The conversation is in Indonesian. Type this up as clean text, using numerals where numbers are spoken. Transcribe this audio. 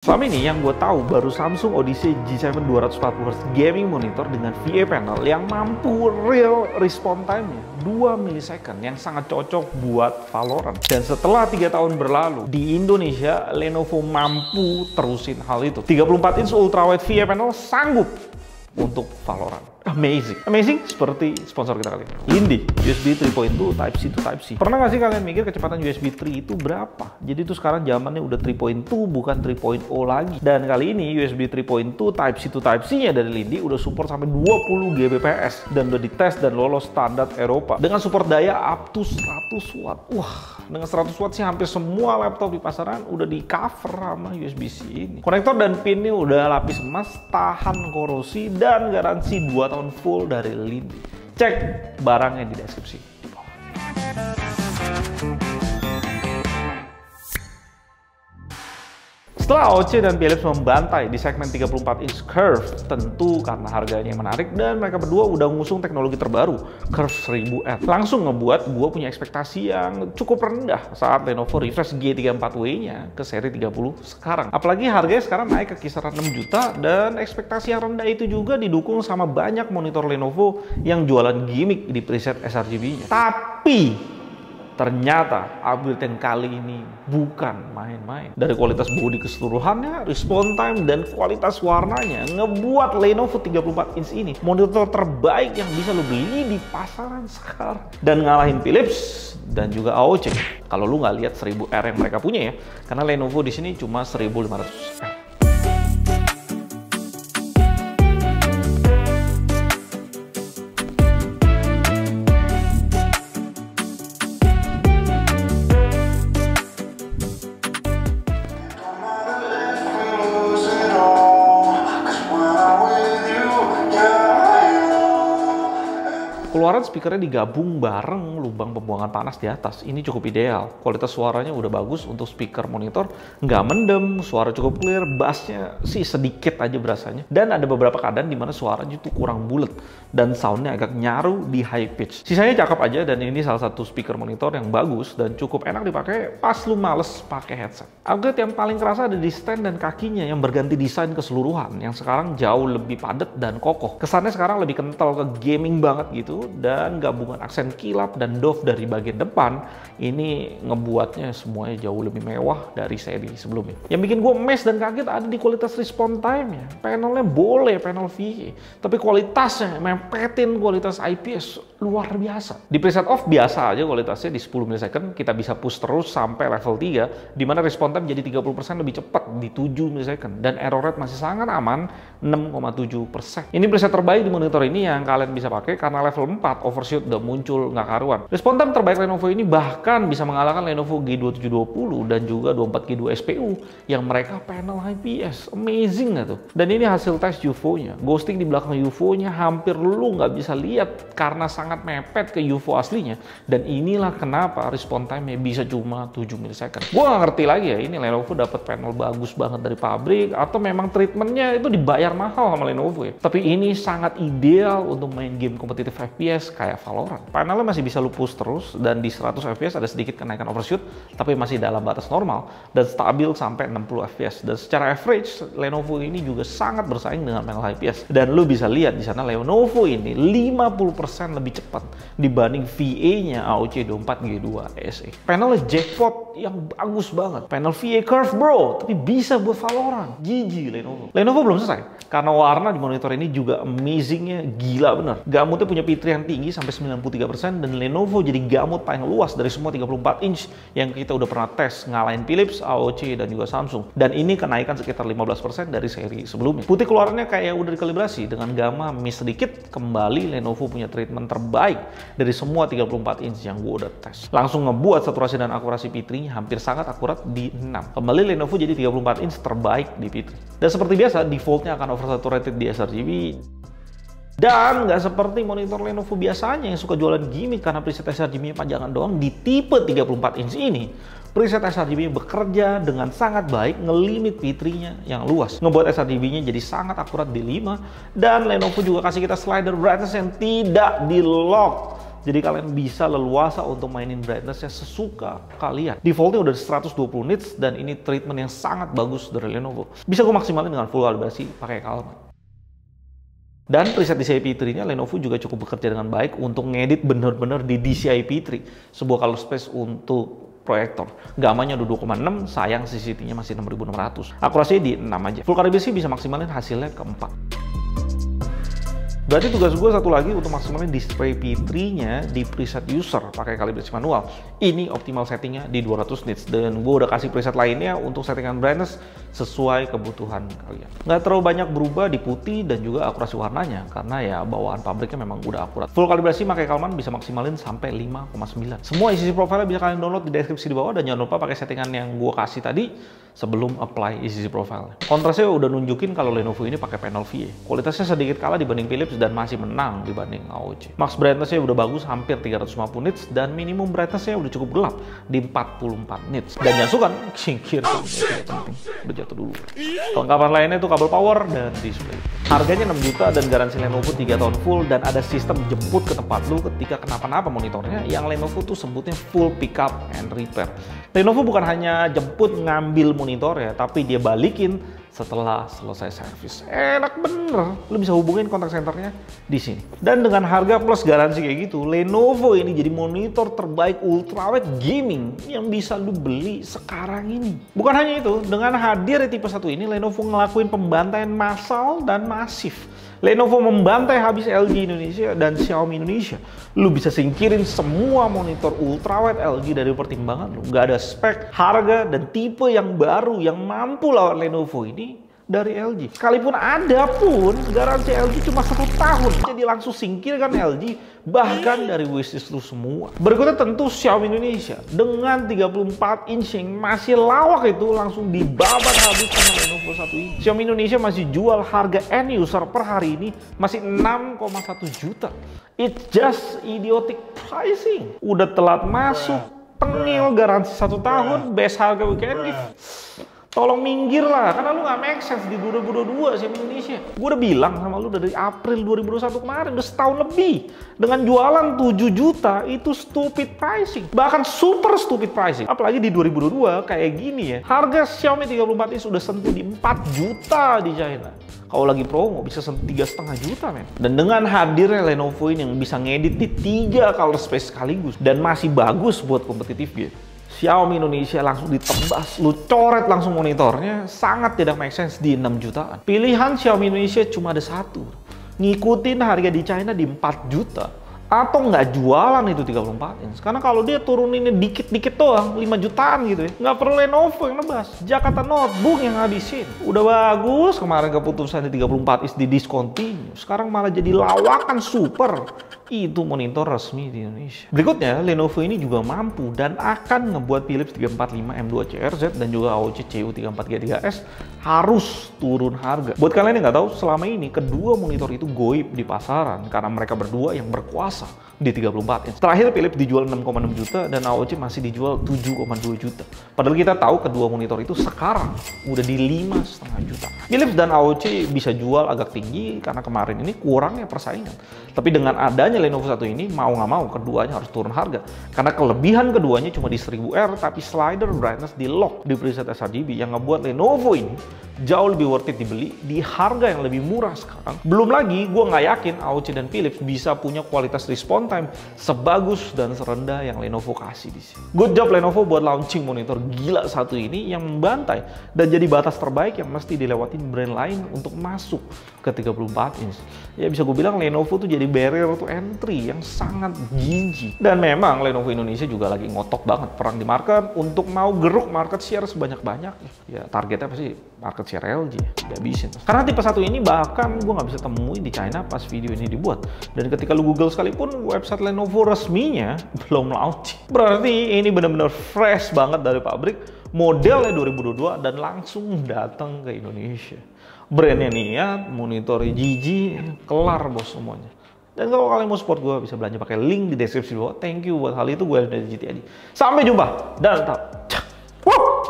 Selama ini yang gue tahu baru Samsung Odyssey G7 240Hz gaming monitor dengan VA panel yang mampu real response time-nya 2 millisecond yang sangat cocok buat Valorant. Dan setelah 3 tahun berlalu di Indonesia, Lenovo mampu terusin hal itu. 34 inch ultrawide VA panel sanggup untuk Valorant. Amazing seperti sponsor kita kali ini, Lindy USB 3.2 Type-C to Type-C. Pernah nggak sih kalian mikir kecepatan USB 3 itu berapa? Jadi itu sekarang zamannya udah 3.2 bukan 3.0 lagi. Dan kali ini USB 3.2 Type-C to Type-C-nya dari Lindy udah support sampai 20 Gbps dan udah dites dan lolos standar Eropa dengan support daya up to 100 watt. Wah, dengan 100 watt sih hampir semua laptop di pasaran udah di cover sama USB-C ini. Konektor dan pinnya udah lapis emas, tahan korosi dan garansi 2 tahun full dari Lindy. Cek barangnya di deskripsi di bawah. Setelah AOC dan Philips membantai di segmen 34 inch Curve, tentu karena harganya yang menarik dan mereka berdua udah ngusung teknologi terbaru, Curve 1000F. Langsung ngebuat gue punya ekspektasi yang cukup rendah saat Lenovo refresh G34W-nya ke seri 30 sekarang. Apalagi harganya sekarang naik ke kisaran 6 juta dan ekspektasi yang rendah itu juga didukung sama banyak monitor Lenovo yang jualan gimmick di preset sRGB-nya. Tapi ternyata upgrade yang kali ini bukan main-main. Dari kualitas bodi keseluruhannya, response time, dan kualitas warnanya ngebuat Lenovo 34 inch ini monitor terbaik yang bisa lo beli di pasaran sekarang. Dan ngalahin Philips dan juga AOC. Kalau lu nggak lihat 1000R yang mereka punya ya, karena Lenovo di sini cuma 1500R. Keluaran speakernya digabung bareng lubang pembuangan panas di atas. Ini cukup ideal. Kualitas suaranya udah bagus untuk speaker monitor. Nggak mendem, suara cukup clear, bassnya sih sedikit aja berasanya. Dan ada beberapa keadaan dimana suaranya itu kurang bulat dan soundnya agak nyaru di high pitch. Sisanya cakep aja dan ini salah satu speaker monitor yang bagus dan cukup enak dipakai pas lu males pakai headset. Upgrade yang paling kerasa ada di stand dan kakinya yang berganti desain keseluruhan, yang sekarang jauh lebih padat dan kokoh. Kesannya sekarang lebih kental ke gaming banget gitu. Dan gabungan aksen kilap dan doff dari bagian depan ini ngebuatnya semuanya jauh lebih mewah dari seri sebelumnya. Yang bikin gue amazed dan kaget ada di kualitas response time-nya. Panelnya boleh panel VA, tapi kualitasnya mempetin kualitas IPS luar biasa. Di preset off biasa aja kualitasnya di 10 millisecond, kita bisa push terus sampai level 3 di mana response time jadi 30% lebih cepat di 7 millisecond dan error rate masih sangat aman 6,7%. Ini preset terbaik di monitor ini yang kalian bisa pakai karena level 4 overshoot udah muncul nggak karuan. Response time terbaik Lenovo ini bahkan bisa mengalahkan Lenovo G2720 dan juga 24G2 SPU yang mereka panel IPS. Amazing nggak tuh? Dan ini hasil tes UFO-nya. Ghosting di belakang UFO-nya hampir lu nggak bisa lihat karena sangat mepet ke UFO aslinya. Dan inilah kenapa response time-nya bisa cuma 7 millisecond. Gue nggak ngerti lagi ya, ini Lenovo dapat panel bagus banget dari pabrik atau memang treatmentnya itu dibayar mahal sama Lenovo ya. Tapi ini sangat ideal untuk main game kompetitif FPS kayak Valorant. Panelnya masih bisa lu push terus dan di 100 FPS ada sedikit kenaikan overshoot tapi masih dalam batas normal dan stabil sampai 60 FPS. Dan secara average Lenovo ini juga sangat bersaing dengan panel IPS. Dan lu bisa lihat di sana Lenovo ini 50% lebih cepat dibanding VA-nya AOC 24G2 SE. Panelnya jackpot yang bagus banget. Panel VA curve bro, tapi bisa buat Valorant. GG Lenovo. Lenovo belum selesai karena warna di monitor ini juga amazingnya gila bener. Gamutnya punya pitri yang tinggi sampai 93% dan Lenovo jadi gamut paling luas dari semua 34 inch yang kita udah pernah tes ngalahin Philips, AOC dan juga Samsung. Dan ini kenaikan sekitar 15% dari seri sebelumnya. Putih keluarannya kayak udah dikalibrasi dengan gamma miss sedikit. Kembali Lenovo punya treatment terbaik dari semua 34 inch yang gue udah tes. Langsung ngebuat saturasi dan akurasi pitrinya hampir sangat akurat di 6. Kembali Lenovo jadi 34 inch terbaik di pitri. Dan seperti biasa defaultnya akan oversaturated di sRGB. Dan nggak seperti monitor Lenovo biasanya yang suka jualan gimmick karena preset sRGB-nya panjangan doang. Di tipe 34 inch ini, preset sRGB bekerja dengan sangat baik ngelimit pitrinya yang luas. Ngebuat sRGB-nya jadi sangat akurat di 5. Dan Lenovo juga kasih kita slider brightness yang tidak di lock. Jadi kalian bisa leluasa untuk mainin brightness-nya sesuka kalian. Defaultnya udah 120 nits dan ini treatment yang sangat bagus dari Lenovo. Bisa gue maksimalin dengan full kalibrasi pakai Calman. Dan preset DCI P3-nya Lenovo juga cukup bekerja dengan baik untuk ngedit bener-bener di DCI P3, sebuah color space untuk proyektor. Gamanya udah 2,6, sayang CCTV-nya masih 6600. Akurasinya di 6 aja. Full kalibrasi bisa maksimalin hasilnya ke 4. Berarti tugas gue satu lagi untuk maksimalin display P3-nya di preset user pakai kalibrasi manual. Ini optimal settingnya di 200 nits dan gue udah kasih preset lainnya untuk settingan brightness sesuai kebutuhan kalian. Nggak terlalu banyak berubah di putih dan juga akurasi warnanya karena ya bawaan pabriknya memang udah akurat. Full kalibrasi pakai Calman bisa maksimalin sampai 5,9. Semua ECC profile bisa kalian download di deskripsi di bawah dan jangan lupa pakai settingan yang gue kasih tadi sebelum apply ECC profile. Kontrasnya udah nunjukin kalau Lenovo ini pakai panel VA. Kualitasnya sedikit kalah dibanding Philips dan masih menang dibanding AOC. Max brightness-nya udah bagus hampir 350 nits dan minimum brightness-nya udah cukup gelap di 44 nits. Dan nyasukan singkir penting. Udah jatuh dulu. Kelengkapan lainnya itu kabel power dan display. Harganya 6 juta dan garansi Lenovo 3 tahun full dan ada sistem jemput ke tempat lu ketika kenapa-napa monitornya yang Lenovo tuh sebutnya full pickup and repair. Lenovo bukan hanya jemput ngambil monitor ya, tapi dia balikin setelah selesai servis. Enak bener, lu bisa hubungin kontak centernya di sini. Dan dengan harga plus garansi kayak gitu, Lenovo ini jadi monitor terbaik ultrawide gaming yang bisa lu beli sekarang ini. Bukan hanya itu, dengan hadir di tipe 1 ini, Lenovo ngelakuin pembantaian massal dan masif. Lenovo membantai habis LG Indonesia dan Xiaomi Indonesia. Lu bisa singkirin semua monitor ultrawide LG dari pertimbangan lu. Gak ada spek, harga, dan tipe yang baru yang mampu lawan Lenovo ini dari LG. Sekalipun ada pun, garansi LG cuma 1 tahun. Jadi langsung singkirkan LG, bahkan dari wishlist lu semua. Berikutnya tentu Xiaomi Indonesia. Dengan 34 inch yang masih lawak itu langsung dibabat habis sama Lenovo 1 ini. Xiaomi Indonesia masih jual harga end user per hari ini masih 6,1 juta. It's just idiotic pricing. Udah telat masuk, tengil garansi 1 tahun, best harga weekend gift. Tolong minggir lah, karena lu gak make sense di 2022 sih Indonesia. Gue udah bilang sama lu dari April 2021 kemarin, udah setahun lebih. Dengan jualan 7 juta, itu stupid pricing. Bahkan super stupid pricing. Apalagi di 2022 kayak gini ya. Harga Xiaomi 34 ini sudah sentuh di 4 juta di China. Kalau lagi promo bisa sentuh 3,5 juta men. Dan dengan hadirnya Lenovo ini yang bisa ngedit di 3 color space sekaligus. Dan masih bagus buat kompetitif gitu. Xiaomi Indonesia langsung ditebas, lu coret langsung monitornya, sangat tidak make sense di 6 jutaan. Pilihan Xiaomi Indonesia cuma ada satu, ngikutin harga di China di 4 juta. Atau nggak jualan itu 34 inch. Karena kalau dia turuninnya dikit-dikit doang, 5 jutaan gitu ya. Nggak perlu Lenovo yang nebas. Jakarta Notebook yang ngabisin. Udah bagus, kemarin keputusan di 34 inch di discontinue. Sekarang malah jadi lawakan super. Itu monitor resmi di Indonesia. Berikutnya, Lenovo ini juga mampu dan akan ngebuat Philips 345 M2 CRZ dan juga AOC CU3433S harus turun harga. Buat kalian yang nggak tahu, selama ini kedua monitor itu goib di pasaran karena mereka berdua yang berkuasa di 34 inch. Terakhir Philips dijual 6,6 juta dan AOC masih dijual 7,2 juta. Padahal kita tahu kedua monitor itu sekarang udah di 5,5 juta. Philips dan AOC bisa jual agak tinggi karena kemarin ini kurangnya persaingan. Tapi dengan adanya Lenovo 1 ini, mau nggak mau keduanya harus turun harga. Karena kelebihan keduanya cuma di 1000R, tapi slider brightness di lock di preset sRGB yang ngebuat Lenovo ini jauh lebih worth it dibeli di harga yang lebih murah sekarang. Belum lagi, gue nggak yakin AOC dan Philips bisa punya kualitas response time sebagus dan serendah yang Lenovo kasih di sini. Good job Lenovo buat launching monitor gila satu ini yang membantai dan jadi batas terbaik yang mesti dilewatin brand lain untuk masuk ke 34 inch. Ya bisa gue bilang Lenovo tuh jadi barrier to entry yang sangat jijik. Dan memang Lenovo Indonesia juga lagi ngotok banget perang di market untuk mau geruk market share sebanyak-banyaknya. Ya targetnya pasti market share LG ya, dihabisin. Karena tipe 1 ini bahkan gue nggak bisa temuin di China pas video ini dibuat. Dan ketika lu Google sekalipun, website Lenovo resminya belum launching. Berarti ini benar-benar fresh banget dari pabrik, modelnya 2022 dan langsung datang ke Indonesia. Brandnya niat, monitornya jijik, kelar bos semuanya. Dan kalau kalian mau support gue, bisa belanja pakai link di deskripsi bawah. Thank you buat hal itu, gue dari GT Adi. Sampai jumpa dan tetap